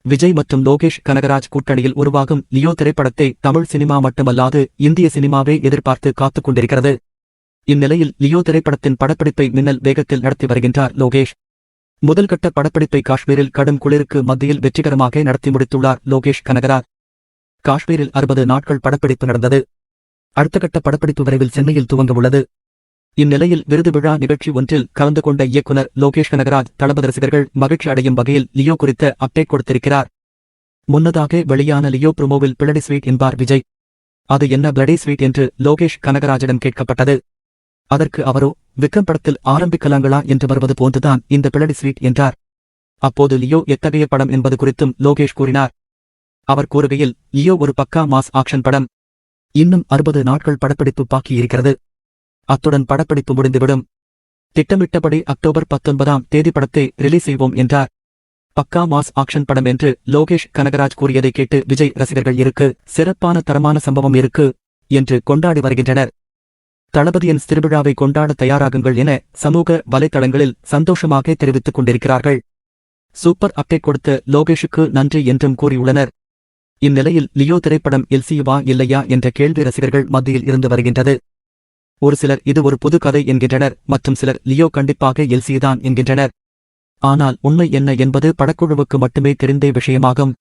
விஜய் மற்றும் லோகேஷ் கனகராஜ் கூட்டணியில் உருவாகும் லியோ திரைப்படத்தை தமிழ் சினிமா மட்டுமல்லாது இந்திய சினிமாவே எதிர்பார்த்து காத்துக் கொண்டிருக்கிறது. இந்நிலையில் லியோ திரைப்படத்தின் படப்பிடிப்பை மின்னல் வேகத்தில் நடத்தி வருகின்றார் லோகேஷ். முதல்கட்ட படப்பிடிப்பை காஷ்மீரில் கடும் குளிருக்கு மத்தியில் வெற்றிகரமாக நடத்தி முடித்துள்ளார் லோகேஷ் கனகராஜ். காஷ்மீரில் 60 நாட்கள் படப்பிடிப்பு நடந்தது. அடுத்த கட்ட படப்பிடிப்பு விரைவில் சென்னையில் துவங்கவுள்ளது. இந்நிலையில் விருது விழா நிகழ்ச்சி ஒன்றில் கலந்து கொண்ட இயக்குனர் லோகேஷ் கனகராஜ் தளபதி ரசிகர்கள் மகிழ்ச்சி அடையும் வகையில் லியோ குறித்த அப்டேட் கொடுத்திருக்கிறார். முன்னதாக வெளியான லியோ ப்ரோமோவில் பிளடி ஸ்வீட் என்பார் விஜய். அது என்ன பிளடி ஸ்வீட் என்று லோகேஷ் கனகராஜிடம் கேட்கப்பட்டது. அதற்கு அவரோ, விக்ரம் படத்தில் ஆரம்பிக்கலாங்களா என்று வருவது போன்றுதான் இந்த பிளடி ஸ்வீட் என்றார். அப்போது லியோ எத்தகைய படம் என்பது குறித்தும் லோகேஷ் கூறினார். அவர் கூறுகையில், லியோ ஒரு பக்கா மாஸ் ஆக்ஷன் படம். இன்னும் 60 நாட்கள் படப்பிடிப்பு பாக்கி இருக்கிறது. அத்துடன் படப்பிடிப்பு முடிந்துவிடும். திட்டமிட்டபடி அக்டோபர் 19ஆம் தேதி படத்தை ரிலீஸ் செய்வோம் என்றார். பக்கா மாஸ் ஆக்ஷன் படம் என்று லோகேஷ் கனகராஜ் கூறியதை கேட்டு விஜய் ரசிகர்கள் இருக்கு, சிறப்பான தரமான சம்பவம் இருக்கு என்று கொண்டாடி வருகின்றனர். தளபதியின் திருவிழாவை கொண்டாட தயாராகுங்கள் என சமூக வலைதளங்களில் சந்தோஷமாக தெரிவித்துக் கொண்டிருக்கிறார்கள். சூப்பர் அப்டேட் கொடுத்த லோகேஷுக்கு நன்றி என்றும் கூறியுள்ளனர். இந்நிலையில் லியோ திரைப்படம் எல்சியுவா இல்லையா என்ற கேள்வி ரசிகர்கள் மத்தியில் இருந்து வருகின்றது. ஒரு சிலர் இது ஒரு புது கதை என்கின்றனர், மற்றும் சிலர் லியோ கண்டிப்பாக எல்சிதான் என்கின்றனர். ஆனால் உண்மை என்ன என்பது படக்குழுவுக்கு மட்டுமே தெரிந்த விஷயமாகும்.